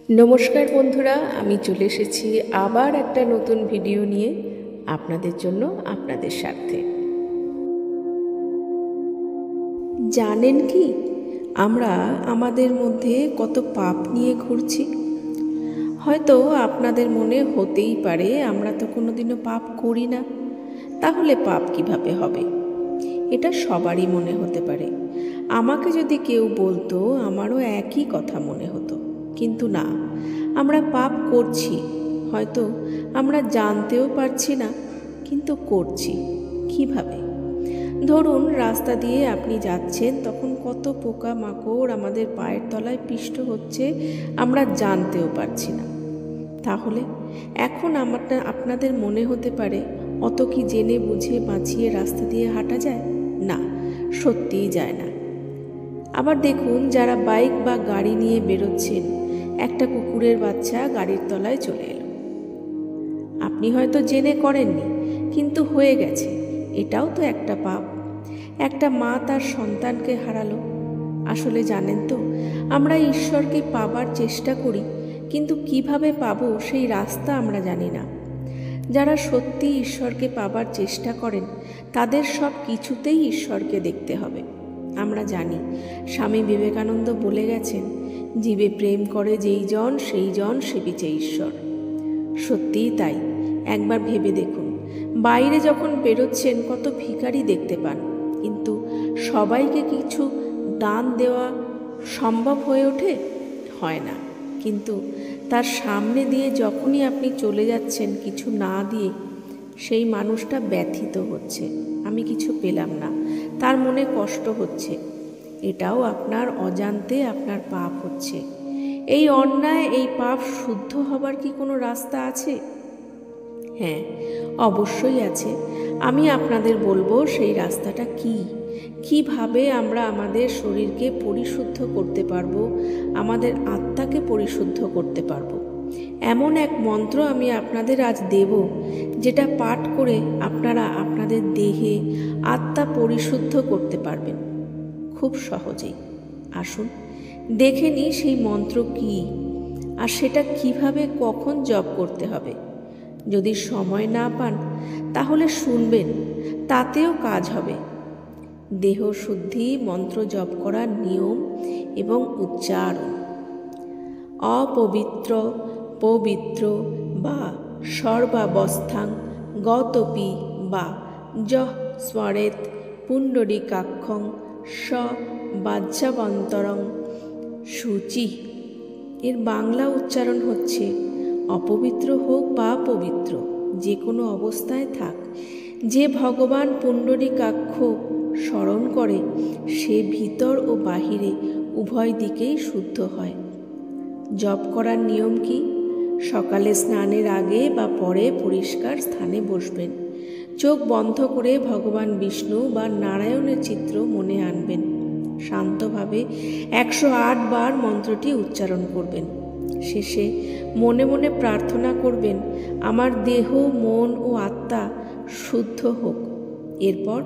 নমস্কার বন্ধুরা, আমি চলে এসেছি আবার একটা নতুন ভিডিও নিয়ে আপনাদের জন্য, আপনাদের স্বার্থে। জানেন কি আমরা আমাদের মধ্যে কত পাপ নিয়ে ঘুরছি? হয়তো আপনাদের মনে হতেই পারে আমরা তো কোনোদিনও পাপ করি না, তাহলে পাপ কিভাবে হবে? এটা সবারই মনে হতে পারে। আমাকে যদি কেউ বলতো আমারও একই কথা মনে হতো, কিন্তু না, আমরা পাপ করছি। হয়তো আমরা জানতেও পারছি না, কিন্তু করছি। কিভাবে? ধরুন রাস্তা দিয়ে আপনি যাচ্ছেন, তখন কত পোকা মাকড় আমাদের পায়ের তলায় পিষ্ট হচ্ছে, আমরা জানতেও পারছি না। তাহলে এখন আপনাদের মনে হতে পারে অত কি জেনে বুঝে বাঁচিয়ে রাস্তা দিয়ে হাঁটা যায়? না, সত্যিই যায় না। আবার দেখুন, যারা বাইক বা গাড়ি নিয়ে বেরোচ্ছেন, একটা কুকুরের বাচ্চা গাড়ির তলায় চলে এলো। আপনি হয়তো জেনে করেননি, কিন্তু হয়ে গেছে। এটাও তো একটা পাপ। একটা মা তার সন্তানকে হারালো। আসলে জানেন তো, আমরা ঈশ্বরকে পাবার চেষ্টা করি, কিন্তু কিভাবে পাবো সেই রাস্তা আমরা জানি না। যারা সত্যি ঈশ্বরকে পাবার চেষ্টা করেন, তাদের সব কিছুতেই ঈশ্বরকে দেখতে হবে। আমরা জানি স্বামী বিবেকানন্দ বলে গেছেন, জীবে প্রেম করে যেই জন সেই জন সেবিছে ঈশ্বর। সত্যিই তাই। একবার ভেবে দেখুন, বাইরে যখন বেরোচ্ছেন কত ভিখারি দেখতে পান, কিন্তু সবাইকে কিছু দান দেওয়া সম্ভব হয়ে ওঠে? হয় না। কিন্তু তার সামনে দিয়ে যখনই আপনি চলে যাচ্ছেন কিছু না দিয়ে, সেই মানুষটা ব্যথিত হচ্ছে, আমি কিছু পেলাম না, তার মনে কষ্ট হচ্ছে। এটাও আপনার অজান্তে আপনার পাপ হচ্ছে। এই অন্যায়, এই পাপ শুদ্ধ হবার কি কোনো রাস্তা আছে? হ্যাঁ, অবশ্যই আছে। আমি আপনাদের বলবো সেই রাস্তাটা কি, কিভাবে আমরা আমাদের শরীরকে পরিশুদ্ধ করতে পারবো, আমাদের আত্মাকে পরিশুদ্ধ করতে পারবো। এমন এক মন্ত্র আমি আপনাদের আজ দেব, যেটা পাঠ করে আপনারা আপনাদের দেহে আত্মা পরিশুদ্ধ করতে পারবেন খুব সহজেই। আসুন দেখে নিই সেই মন্ত্র কি, আর সেটা কিভাবে কখন জপ করতে হবে। যদি সময় না পান তাহলে শুনবেন, তাতেও কাজ হবে। দেহ শুদ্ধি মন্ত্র জপ করার নিয়ম এবং উচ্চারণ। অপবিত্র পবিত্র বা সর্বাবস্থাং গতপি বা যঃ স্মরেত পুণ্ডরীকাক্ষং স বাহ্যাভ্যন্তরং শুচি। এর বাংলা উচ্চারণ হচ্ছে, অপবিত্র হোক বা পবিত্র, যে কোনো অবস্থায় থাক, যে ভগবান পুণ্ডরীকাক্ষ স্মরণ করে সে ভিতর ও বাহিরে উভয় দিকেই শুদ্ধ হয়। জপ করার নিয়ম কি? সকালে স্নানের আগে বা পরে পরিষ্কার স্থানে বসবেন। চোখ বন্ধ করে ভগবান বিষ্ণু বা নারায়ণের চিত্র মনে আনবেন। শান্তভাবে 108 বার মন্ত্রটি উচ্চারণ করবেন। শেষে মনে মনে প্রার্থনা করবেন, আমার দেহ মন ও আত্মা শুদ্ধ হোক। এরপর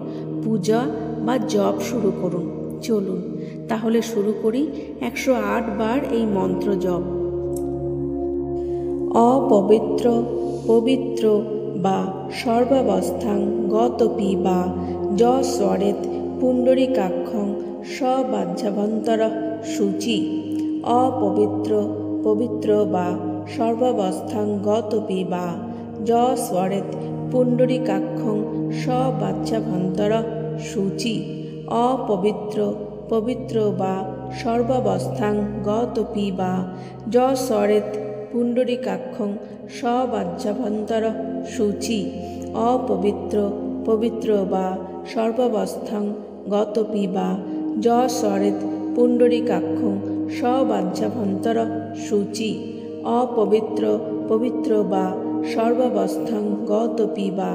পূজা বা জপ শুরু করুন। চলুন তাহলে শুরু করি 108 বার এই মন্ত্র জপ। অপবিত্র পবিত্র বা সর্বাবস্থাং গতপি বা যঃ স্মরেত পুণ্ডরীকাক্ষং স বাহ্যাভ্যন্তরঃ শুচি। অপবিত্র পবিত্র বা সর্বাবস্থাং গতপি বা যঃ স্মরেত পুণ্ডরীকাক্ষং স বাহ্যাভ্যন্তরঃ শুচি। অপবিত্র পবিত্র বা সর্বাবস্থাং গতপি বা যঃ স্মরেত পুণ্ডরীকাক্ষং স বাহ্যাভ্যন্তরঃ শুচি। অপবিত্র পবিত্র বা সর্বাবস্থাং গতপি বা যঃ স্মরেত পুণ্ডরীকাক্ষং স বাহ্যাভ্যন্তরঃ শুচি। অপবিত্র পবিত্র বা সর্বাবস্থাং গতপি বা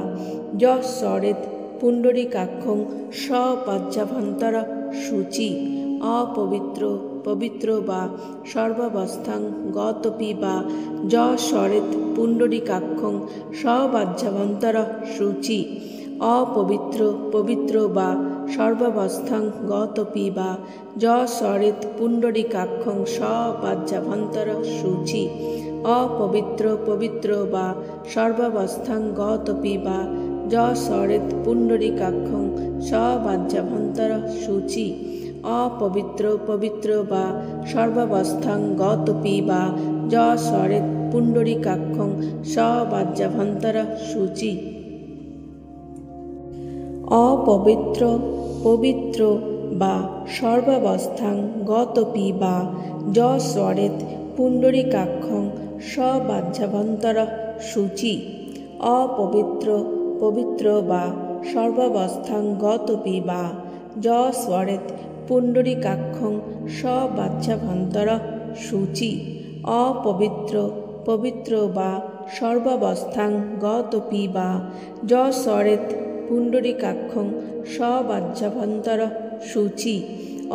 যঃ স্মরেত পুণ্ডরীকাক্ষং স বাহ্যাভ্যন্তরঃ শুচি। অপবিত্র পবিত্র বা সর্বাবস্থাং গতপি বা যঃ স্মরেত পুণ্ডরীকাক্ষং স বাহ্যাভ্যন্তরঃ শুচি। অপবিত্র পবিত্র বা সর্বাবস্থাং গতপি বা যঃসরেৎ পুণ্ডরীকাক্ষং সবাজ্যাভন্তর শুচি অপবিত্র পবিত্র বা সর্বাবস্থাং গতপি বা যঃসরেৎ পুণ্ডরীকাক্ষং সবাজ্যাভন্তর শুচি অপবিত্র পবিত্র বা সর্বাবস্থাং গতপি বা যঃসরেৎ পুণ্ডরীকাক্ষং সবাজ্যাভন্তর শুচি অপবিত্র পবিত্র বা সর্বাবস্থাং গতপি বা যঃসরেৎ পুণ্ডরীকাক্ষং সবাজ্যাভন্তর শুচি অপবিত্র পবিত্র বা সর্বাবস্থাং গতপি বা যঃসরেৎ পুণ্ডরীকাক্ষং সবাজ্যাভন্তর শুচি অপবিত্র পবিত্র বা সর্বাবস্থাং গতপি বা যঃসরেৎ পুণ্ডরীকাক্ষং সবাজ্যাভন্তর শুচি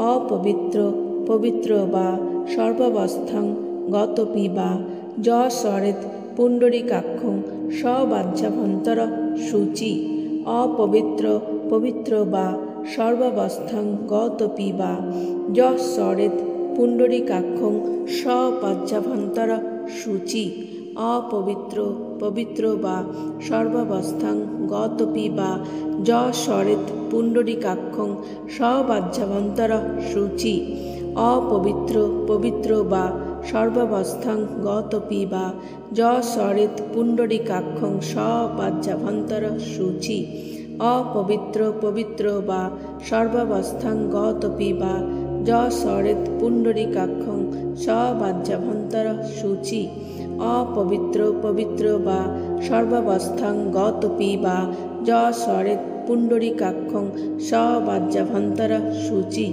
অপবিত্র পবিত্র বা সর্বাবস্থাং গতপি বা যঃসরেৎ পুণ্ডরীকাক্ষং সবাজ্যাভন্তর শুচি অপবিত্র পবিত্র বা সর্বাবস্থাং গতপি বা যঃসরেৎ পুণ্ডরীকাক্ষং সবাজ্যাভন্তর শুচি অপবিত্র পবিত্র বা সর্বাবস্থাং গতপি বা যঃসরেৎ পুণ্ডরীকাক্ষং সবাজ্যাভন্তর শুচি অপবিত্র পবিত্র বা সর্বাবস্থাং গতপি বা যঃসরেৎ পুণ্ডরীকাক্ষং সবাজ্যাভন্তর শুচি অপবিত্র পবিত্র বা সর্বাবস্থাং গতপি বা যঃসরেৎ পুণ্ডরীকাক্ষং সবাজ্যাভন্তর শুচি অপবিত্র পবিত্র বা সর্বাবস্থাং গতপি বা যঃসরেৎ পুণ্ডরীকাক্ষং সবাজ্যাভন্তর শুচি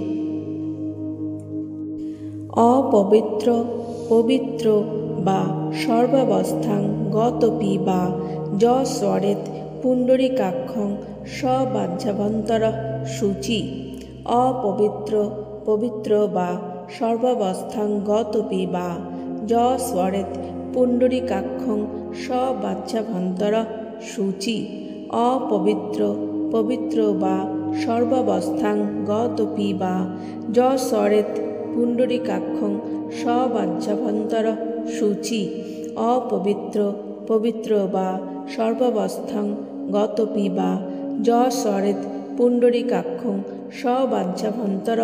অপবিত্র পবিত্র বা সর্বাবস্থাং গতপি বা যঃসরেৎ পুণ্ডরীকাক্ষং সবাজ্যাভন্তর শুচি অপবিত্র পবিত্র বা সর্বাবস্থাং গতপি বা যঃসরেৎ পুণ্ডরীকাক্ষং সবাজ্যাভন্তর শুচি অপবিত্র পবিত্র বা সর্বাবস্থাং গতপি বা যঃসরেৎ পুণ্ডরীকাক্ষং সবাজ্যাভন্তর শুচি অপবিত্র পবিত্র বা সর্বাবস্থাং গতপি বা যঃসরেৎ পুণ্ডরীকাক্ষং সবাজ্যাভন্তর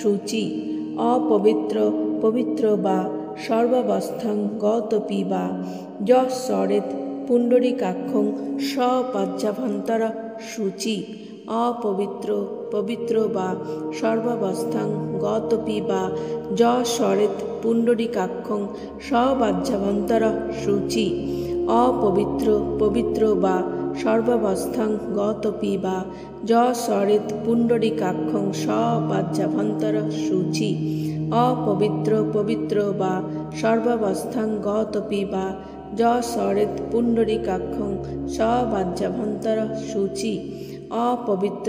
শুচি অপবিত্র পবিত্র বা সর্বাবস্থাং গতপি বা যঃসরেৎ পুণ্ডরীকাক্ষং সবাজ্যাভন্তর শুচি অপবিত্র পবিত্র বা সর্বাবস্থাং গতপি বা যঃসরেৎ পুণ্ডরীকাক্ষং সবাজ্যাভন্তর শুচি অপবিত্র পবিত্র বা সর্বাবস্থাং গতপি বা যঃসরেৎ পুণ্ডরীকাক্ষং সবাজ্যাভন্তর শুচি অপবিত্র পবিত্র বা সর্বাবস্থাং গতপি বা যঃসরেৎ পুণ্ডরীকাক্ষং সবাজ্যাভন্তর শুচি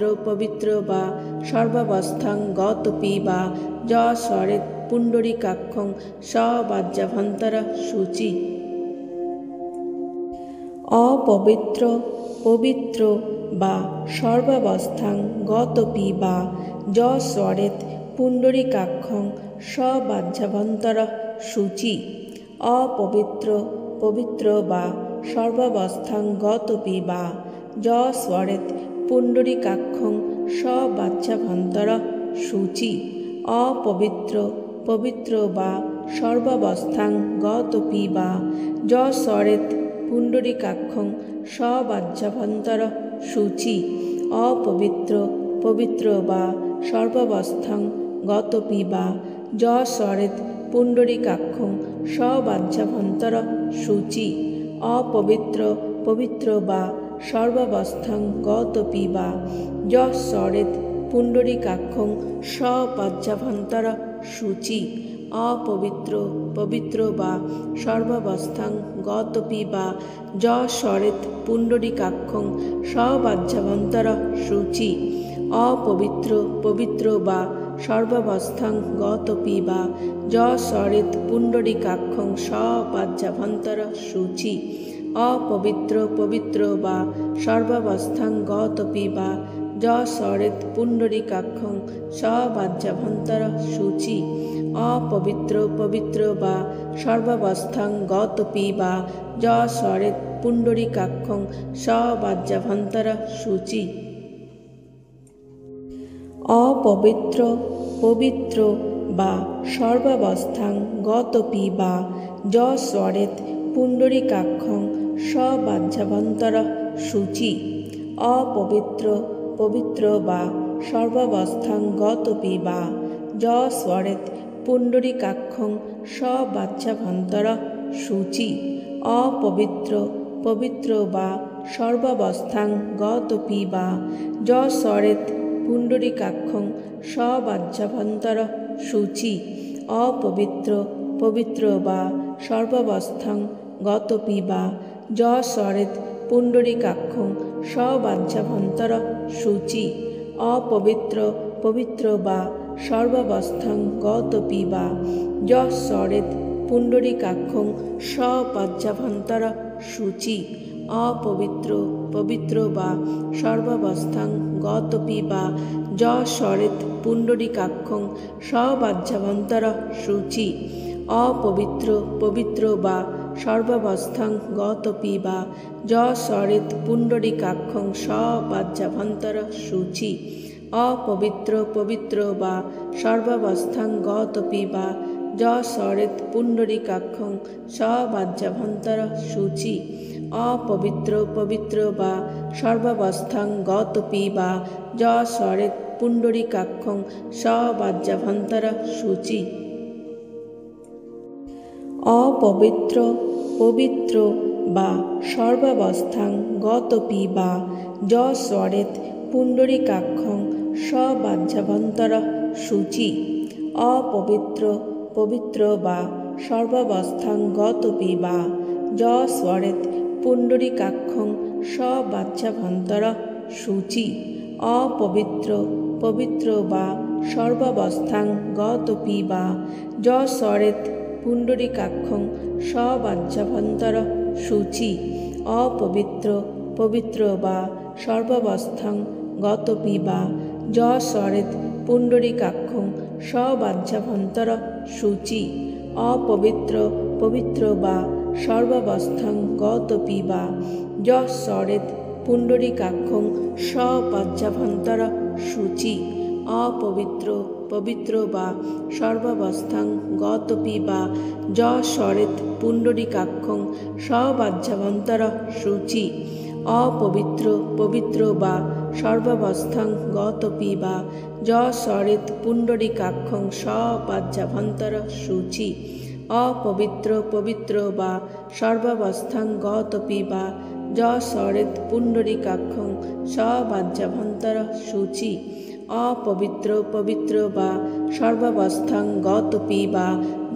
অপবিত্র পবিত্র বা সর্বাবস্থাং গতপি বা যঃসরেৎ পুণ্ডরীকাক্ষং সবাজ্যাভন্তর শুচি অপবিত্র পবিত্র বা সর্বাবস্থাং গতপি বা যঃসরেৎ পুণ্ডরীকাক্ষং সবাজ্যাভন্তর শুচি অপবিত্র পবিত্র বা সর্বাবস্থাং গতপি বা যঃসরেৎ পুণ্ডরীকাক্ষং সবাজ্যাভন্তর শুচি অপবিত্র পবিত্র বা সর্বাবস্থাং গতপি বা যঃসরেৎ পুণ্ডরীকাক্ষং সবাজ্যাভন্তর শুচি অপবিত্র পবিত্র বা সর্বাবস্থাং গতপি বা যঃসরেৎ পুণ্ডরীকাক্ষং সবাজ্যাভন্তর শুচি অপবিত্র পবিত্র বা সর্বাবস্থাং গতপি বা যঃসরেৎ পুণ্ডরীকাক্ষং সবাজ্যাভন্তর শুচি অপবিত্র পবিত্র বা সর্বাবস্থাং গতপি বা যঃসরেৎ পুণ্ডরীকাক্ষং সবাজ্যাভন্তর শুচি অপবিত্র পবিত্র বা সর্বাবস্থাং গতপি বা যঃসরেৎ পুণ্ডরীকাক্ষং সবাজ্যাভন্তর শুচি অপবিত্র পবিত্র বা সর্বাবস্থাং গতপি বা য স্বরেত পুণ্ডরীকাক্ষং সবাজ্যাভন্তর শুচি অপবিত্র পবিত্র বা সর্বাবস্থাং গতপি বা য স্বরেত পুণ্ডরীকাক্ষং সবাজ্যাভন্তর শুচি অপবিত্র পবিত্র বা সর্বাবস্থাং গতপি বা য স্বরেত পুণ্ডরীকাক্ষং সবাজ্যাভন্তর শুচি অপবিত্র পবিত্র বা সর্বাবস্থাং গতপি বা য স্বরেত পুণ্ডরীকাক্ষং সবাজ্যাভন্তর শুচি অপবিত্র পবিত্র বা সর্বাবস্থাং গতপি বা য স্বরেত পুণ্ডরীকাক্ষং সবাজ্যাভন্তর শুচি অপবিত্র পবিত্র বা সর্বাবস্থাং গতপি বা য স্বরেত পুণ্ডরীকাক্ষং সবাজ্যাভন্তর শুচি অপবিত্র পবিত্র বা সর্বাবস্থাং গতপি বা য স্বরেত পুণ্ডরীকাক্ষং সবাজ্যাভন্তর শুচি অপবিত্র পবিত্র বা সর্বাবস্থাং গতপি বা য স্বরেত পুণ্ডরীকাক্ষং সবাজ্যাভন্তর শুচি অপবিত্র পবিত্র বা সর্বাবস্থাং গতপি বা য স্বরেত পুণ্ডরীকাক্ষং সবাজ্যাভন্তর শুচি অপবিত্র পবিত্র বা সর্বাবস্থাং গতপি বা য স্বরেত পুণ্ডরীকাক্ষং সবাজ্যাভন্তর শুচি অপবিত্র পবিত্র বা সর্বাবস্থাং গতপি বা য স্বরেত পুণ্ডরীকাক্ষং সবাজ্যাভন্তর শুচি অপবিত্র পবিত্র বা সর্বাবস্থাং গতপি বা য স্বরেত পুণ্ডরীকাক্ষং সবাজ্যাভন্তর শুচি অপবিত্র পবিত্র বা সর্বাবস্থাং গতপি বা য স্বরেত পুণ্ডরীকাক্ষং সবাজ্যাভন্তর শুচি অপবিত্র পবিত্র বা সর্বাবস্থাং গতপি বা য স্বরেত পুণ্ডরীকাক্ষং সবাজ্যাভন্তর শুচি অপবিত্র পবিত্র বা সর্বাবস্থাং গতপি বা য স্বরেত পুণ্ডরীকাক্ষং সবাজ্যাভন্তর শুচি অপবিত্র পবিত্র বা সর্বাবস্থাং গতপি বা য স্বরেত পুণ্ডরীকাক্ষং সবাজ্যাভন্তর শুচি অপবিত্র পবিত্র বা সর্বাবস্থাং গতপি বা য স্বরেত পুণ্ডরীকাক্ষং সবাজ্যাভন্তর শুচি অপবিত্র পবিত্র বা সর্বাবস্থাং গতপি বা য স্বরেত পুণ্ডরীকাক্ষং সবাজ্যাভন্তর শুচি অপবিত্র পবিত্র বা সর্বাবস্থাং গতপি বা য স্বরেত পুণ্ডরীকাক্ষং সবাজ্যাভন্তর শুচি অপবিত্র পবিত্র বা সর্বাবস্থাং গতপি বা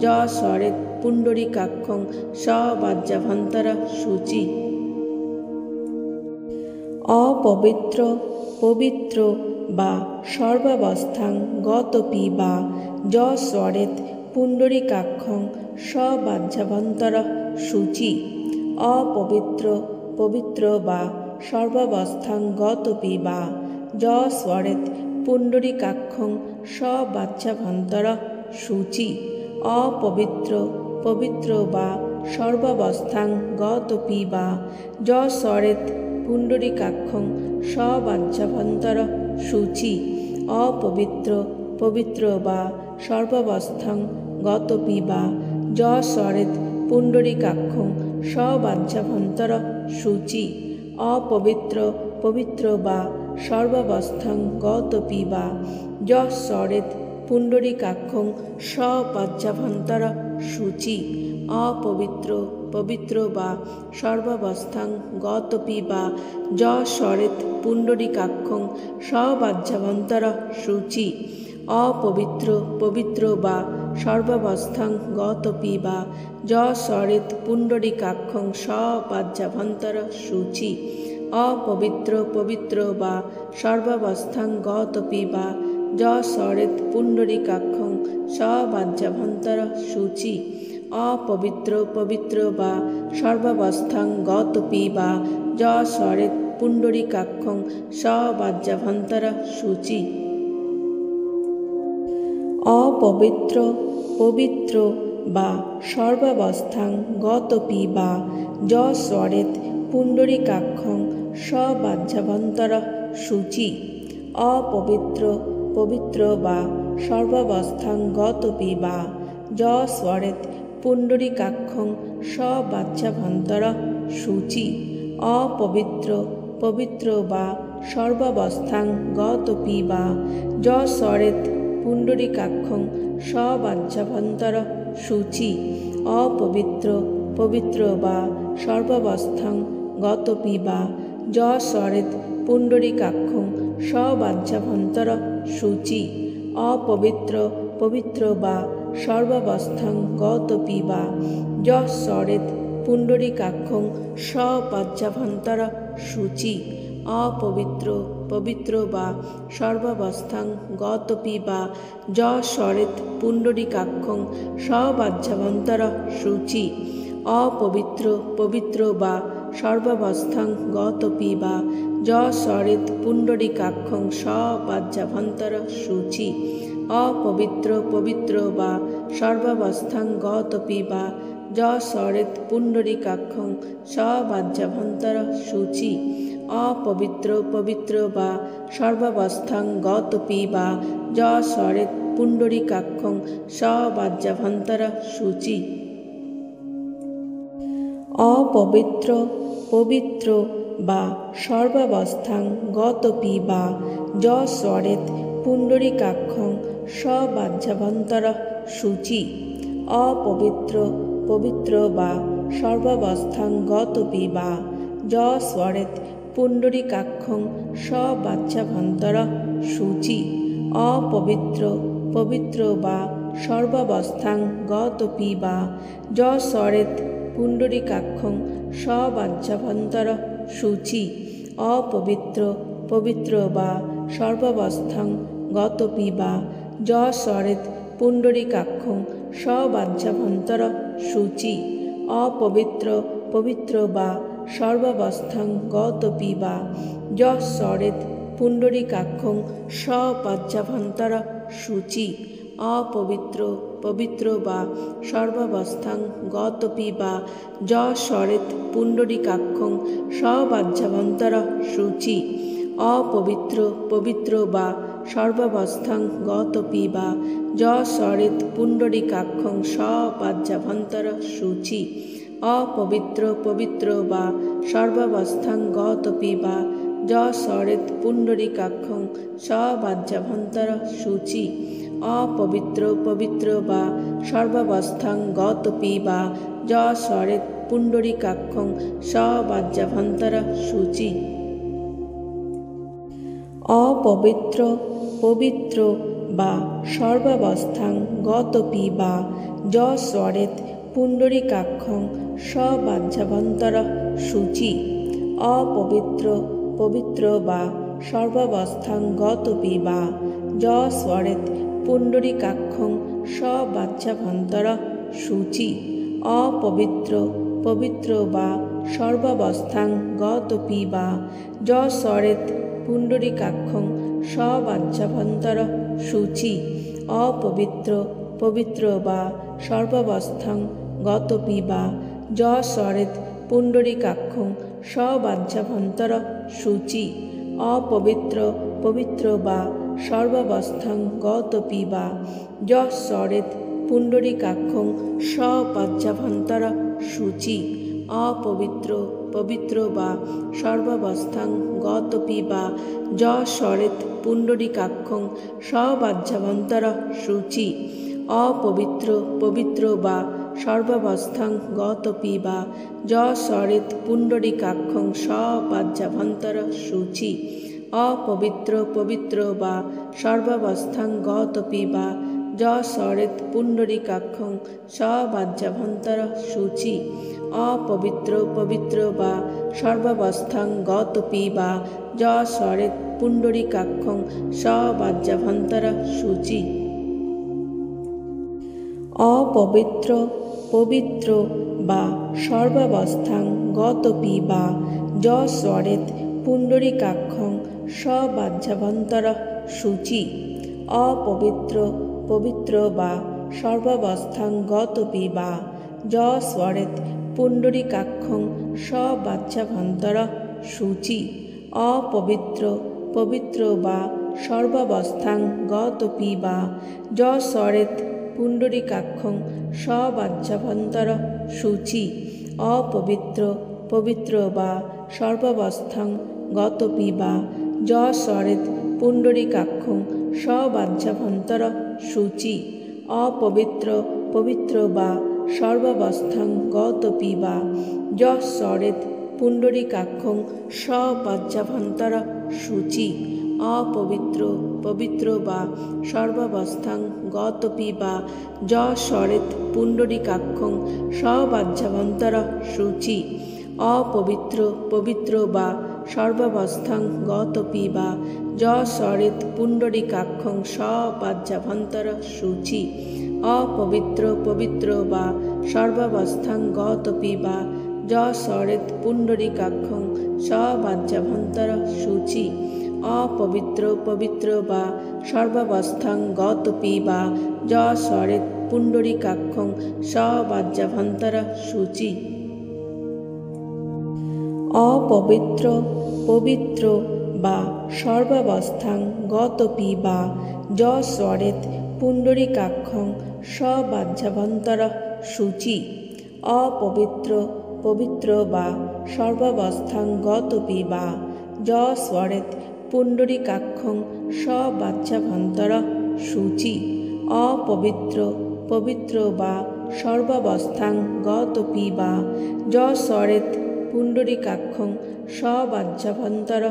য স্বরেত পুণ্ডরীকাক্ষং সবাজ্যাভন্তর শুচি অপবিত্র পবিত্র বা সর্বাবস্থাং গতপি বা য স্বরেত পুণ্ডরীকাক্ষং সবাজ্যাভন্তর শুচি অপবিত্র পবিত্র বা সর্বাবস্থাং গতপি বা য স্বরেত পুণ্ডরীকাক্ষং সবাজ্যাভন্তর শুচি অপবিত্র পবিত্র বা সর্বাবস্থাং গতপি বা য স্বরেত পুণ্ডরীকাক্ষং সবাজ্যাভন্তর শুচি অপবিত্র পবিত্র বা সর্বাবস্থাং গতপি বা য স্বরেত পুণ্ডরীকাক্ষং সবাজ্যাভন্তর শুচি অপবিত্র পবিত্র বা সর্বাবস্থাং গতপি বা য স্বরেত পুণ্ডরীকাক্ষং সবাজ্যাভন্তর শুচি অপবিত্র পবিত্র বা সর্বাবস্থাং গতপি বা য স্বরেত পুণ্ডরীকাক্ষং সবাজ্যাভন্তর শুচি অপবিত্র পবিত্র বা সর্বাবস্থাং গতপি বা য স্বরেত পুণ্ডরীকাক্ষং সবাজ্যাভন্তর শুচি অপবিত্র পবিত্র বা সর্বাবস্থাং গতপি বা য স্বরেত পুণ্ডরীকাক্ষং সবাজ্যাভন্তর শুচি অপবিত্র পবিত্র বা সর্বাবস্থাং গতপি বা য স্বরেত পুণ্ডরীকাক্ষং সবাজ্যাভন্তর শুচি। অপবিত্র পবিত্র বা সর্বাবস্থাং গতপি বা যস্বরেত পুণ্ডরীকাক্ষং সবাজ্যাভন্তর শুচি। অপবিত্র পবিত্র বা সর্বাবস্থাং গতপি বা যস্বরেত পুণ্ডরীকাক্ষং সবাজ্যাভন্তর শুচি। অপবিত্র পবিত্র বা সর্বাবস্থাং গতপি বা যস্বরেত পুণ্ডরীকাক্ষং সবাজ্যাভন্তর শুচি। অপবিত্র পবিত্র বা সর্বাবস্থাং গতপি বা যস্বরেত পুণ্ডরীকাক্ষং সবাজ্যাভন্তর শুচি। অপবিত্র পবিত্র বা সর্বাবস্থাং গতপি বা যস্বরেত পুণ্ডরীকাক্ষং সবাজ্যাভন্তর শুচি। অপবিত্র পবিত্র বা সর্বাবস্থাং গতপি বা যস্বরেত পুণ্ডরীকাক্ষং সবাজ্যাভন্তর শুচি। অপবিত্র পবিত্র বা সর্বাবস্থাং গতপি বা যস্বরেত পুণ্ডরীকাক্ষং সবাজ্যাভন্তর শুচি। অপবিত্র পবিত্র বা সর্বাবস্থাং গতপি বা যস্বরেত পুণ্ডরীকাক্ষং সবাজ্যাভন্তর শুচি। অপবিত্র পবিত্র বা সর্বাবস্থাং গতপি বা যস্বরেত পুণ্ডরীকাক্ষং সবাজ্যাভন্তর শুচি। অপবিত্র পবিত্র বা সর্বাবস্থাং গতপি বা যস্বরেত পুণ্ডরীকাক্ষং সবাজ্যাভন্তর শুচি। অপবিত্র পবিত্র বা সর্বাবস্থাং গতপি বা যস্বরেত পুণ্ডরীকাক্ষং সবাজ্যাভন্তর শুচি। অপবিত্র পবিত্র বা সর্বাবস্থাং গতপি বা যস্বরেত পুণ্ডরীকাক্ষং সবাজ্যাভন্তর শুচি। অপবিত্র পবিত্র বা সর্বাবস্থাং গতপি বা যস্বরেত পুণ্ডরীকাক্ষং সবাজ্যাভন্তর শুচি। অপবিত্র পবিত্র বা সর্বাবস্থাং গতপি বা যস্বরেত পুণ্ডরীকাক্ষং সবাজ্যাভন্তর শুচি। অপবিত্র পবিত্র বা সর্বাবস্থাং গতপি বা যস্বরেত পুণ্ডরীকাক্ষং সবাজ্যাভন্তর শুচি। অপবিত্র পবিত্র বা সর্বাবস্থাং গতপি বা যস্বরেত পুণ্ডরীকাক্ষং সবাজ্যাভন্তর শুচি। অপবিত্র পবিত্র বা সর্বাবস্থাং গতপি বা যস্বরেত পুণ্ডরীকাক্ষং সবাজ্যাভন্তর শুচি। অপবিত্র পবিত্র বা সর্বাবস্থাং গতপি বা যস্বরেত পুণ্ডরীকাক্ষং সবাজ্যাভন্তর শুচি। অপবিত্র পবিত্র বা সর্বাবস্থাং গতপি বা যস্বরেত পুণ্ডরীকাক্ষং সবাজ্যাভন্তর শুচি। অপবিত্র পবিত্র বা সর্বাবস্থাং গতপি বা যস্বরেত পুণ্ডরীকাক্ষং সবাজ্যাভন্তর শুচি। অপবিত্র পবিত্র বা সর্বাবস্থাং গতপি বা যস্বরেত পুণ্ডরীকাক্ষং সবাজ্যাভন্তর শুচি। অপবিত্র পবিত্র বা সর্বাবস্থাং গতপি বা যস্বরেত পুণ্ডরীকাক্ষং সবাজ্যাভন্তর শুচি। অপবিত্র পবিত্র বা সর্বাবস্থাং গতপি বা যস্বরেত পুণ্ডরীকাক্ষং সবাজ্যাভন্তর শুচি। অপবিত্র পবিত্র বা সর্বাবস্থাং গতপি বা যস্বরেত পুণ্ডরীকাক্ষং সবাজ্যাভন্তর শুচি। অপবিত্র পবিত্র বা সর্বাবস্থাং গতপি বা যস্বরেত পুণ্ডরীকাক্ষং সবাজ্যাভন্তর শুচি। অপবিত্র পবিত্র বা সর্বাবস্থাং গতপি বা যস্বরেত পুণ্ডরীকাক্ষং সবাজ্যাভন্তর শুচি। অপবিত্র পবিত্র বা সর্বাবস্থাং গতপি বা যস্বরেত পুণ্ডরীকাক্ষং সবাজ্যাভন্তর শুচি। অপবিত্র পবিত্র বা সর্বাবস্থাং গতপি বা যস্বরেত পুণ্ডরীকাক্ষং সবাহ্যাভ্যন্তর শুচি অপবিত্র পবিত্র বা সর্বাবস্থাং গতপি বা যস্বরেৎ পুণ্ডরীকাক্ষং সবাহ্যাভ্যন্তর শুচি অপবিত্র পবিত্র বা সর্বাবস্থাং গতপি বা যস্বরেৎ পুণ্ডরীকাক্ষং সবাহ্যাভ্যন্তর শুচি অপবিত্র পবিত্র বা সর্বাবস্থাং গতপি বা যস্বরেৎ পুণ্ডরীকাক্ষং সবাহ্যাভ্যন্তর শুচি অপবিত্র পবিত্র বা সর্বাবস্থাং গতপি বা যস্বরেৎ পুণ্ডরীকাক্ষং সবাহ্যাভ্যন্তর শুচি অপবিত্র পবিত্র বা সর্বাবস্থাং গতপি বা যস্বরেৎ পুণ্ডরীকাক্ষং সবাহ্যাভ্যন্তর শুচি অপবিত্র পবিত্র বা সর্বাবস্থাং গতপি বা যস্বরেৎ পুণ্ডরীকাক্ষং সবাহ্যাভ্যন্তর শুচি অপবিত্র পবিত্র বা সর্বাবস্থাং গতপি বা যস্বরেৎ পুণ্ডরীকাক্ষং সবাহ্যাভ্যন্তর শুচি অপবিত্র পবিত্র বা সর্বাবস্থাং গতপি বা যস্বরেৎ পুণ্ডরীকাক্ষং সবাহ্যাভ্যন্তর শুচি অপবিত্র পবিত্র বা সর্বাবস্থাং গতপি বা যস্বরেৎ পুণ্ডরীকাক্ষং সবাহ্যাভ্যন্তর শুচি অপবিত্র পবিত্র বা সর্বাবস্থাং গতপি বা যস্বরেৎ পুণ্ডরীকাক্ষং সবাহ্যাভ্যন্তর শুচি অপবিত্র পবিত্র বা সর্বাবস্থাং গতপি বা যস্বরেৎ পুণ্ডরীকাক্ষং সবাহ্যাভ্যন্তর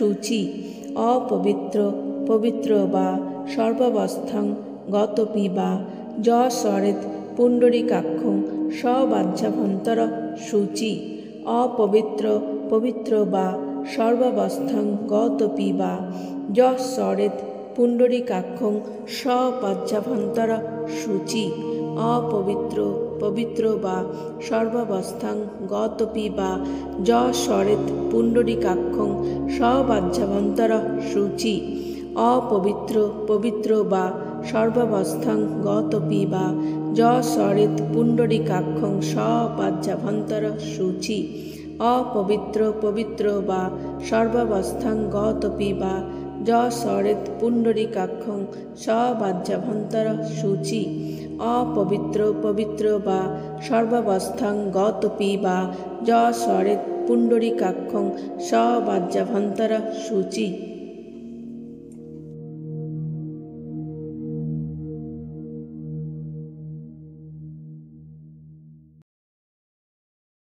শুচি অপবিত্র পবিত্র বা সর্বাবস্থাং গতপি বা যস্বরেৎ পুণ্ডরীকাক্ষং সবাহ্যাভ্যন্তর শুচি অপবিত্র পবিত্র বা সর্বাবস্থাং গতপি বা যস্বরেৎ পুণ্ডরীকাক্ষং সবাহ্যাভ্যন্তর শুচি অপবিত্র পবিত্র বা সর্বাবস্থাং গতপি বা যস্বরেৎ পুণ্ডরীকাক্ষং সবাহ্যাভ্যন্তর শুচি অপবিত্র পবিত্র বা সর্বাবস্থাং গতপি বা যস্বরেৎ পুণ্ডরীকাক্ষং সবাহ্যাভ্যন্তর শুচি অপবিত্র পবিত্র বা সর্বাবস্থাং গতপি বা যস্বরেৎ পুণ্ডরীকাক্ষং সবাহ্যাভ্যন্তর শুচি অপবিত্র পবিত্র বা সর্বাবস্থাং গতপি বা যস্বরেৎ পুণ্ডরীকাক্ষং সবাহ্যাভ্যন্তর শুচি।